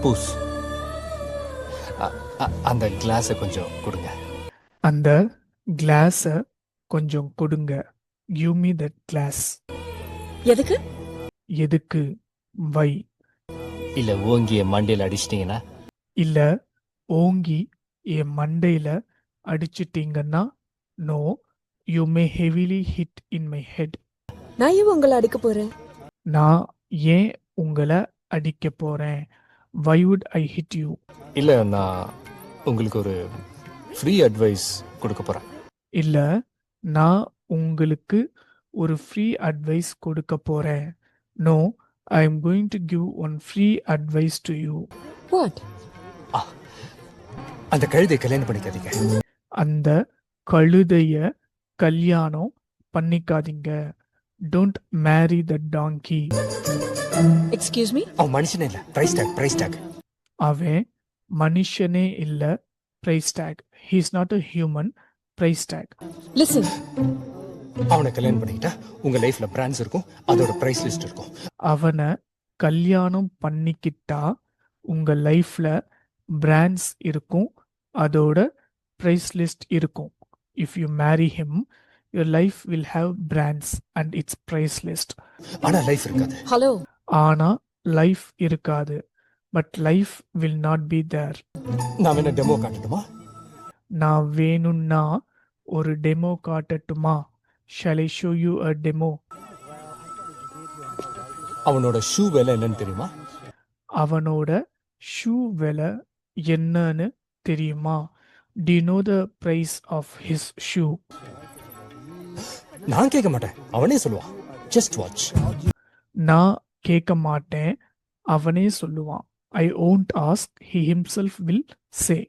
கக்கூஸ். அந்த கிளாஸை கொஞ்சம் கொடுங்க. அந்த கிளாஸை கொஞ்சம் கொடுங்க. Give me that glass. எதுக்கு? எதுக்கு? வை. இல்லை ஓங்கிய மண்டையில் அடிச்சிட்டிங்கன்னா? இல்லை ஓங்கி என் மண்டையில அடிச்சிட்டீங்கன்னா? No, you may heavily hit in my head. நான் ஏன் உங்களை அடிக்க போறேன்? நான் ஏன் உங்களை அடிக்க போறேன்? Why would I hit you? இல்லை, நான் உங்களுக்கு ஒரு ஃப்ரீ அட்வைஸ் கொடுக்க போகிறேன். இல்லை, நான் உங்களுக்கு ஒரு ஃப்ரீ அட்வைஸ் கொடுக்க போறேன். No, I am going to give one free advice to you. What? அந்த கழுதை கல்யாணம் பண்ணிக்காதீங்க. அந்த கழுதைய கல்யாணம் பண்ணிக்காதீங்க. Don't marry the donkey. Excuse me? அவன் மனுஷனே இல்லை, பிரைஸ் டேக். அவன் மனுஷனே இல்ல, price tag. He is not a human. Price tag. Listen. அவனை கல்யாணம் பண்ணிக்கிட்டா உங்க லைஃப்ல பிராண்ட்ஸ் இருக்கும், அதோட பிரைஸ் லிஸ்ட் இருக்கும். அவனை கல்யாணம் பண்ணிக்கிட்டா உங்க லைஃப்ல பிராண்ட்ஸ் இருக்கும், அதோட பிரைஸ் லிஸ்ட் இருக்கும். If you marry him, your life will have brands and its price list. ஆனா லைஃப் இருக்காது. ஹலோ. ஆனா லைஃப் இருக்காது. But life will not be there. நான் வேணா டெமோ காட்டட்டுமா? நான் வேணும்னா ஒரு டெமோ காட்டட்டுமா? Shall I show you a demo? அவனோட ஷூ விலை என்னன்னு தெரியுமா? அவனோட ஷூ விலை என்னன்னு தெரியுமா? Do you know the price of his shoe? நான் கேட்க மாட்டேன், அவனே சொல்லுவான். Just watch. நான் கேட்க மாட்டேன், அவனே சொல்லுவான். I won't ask, he himself will say.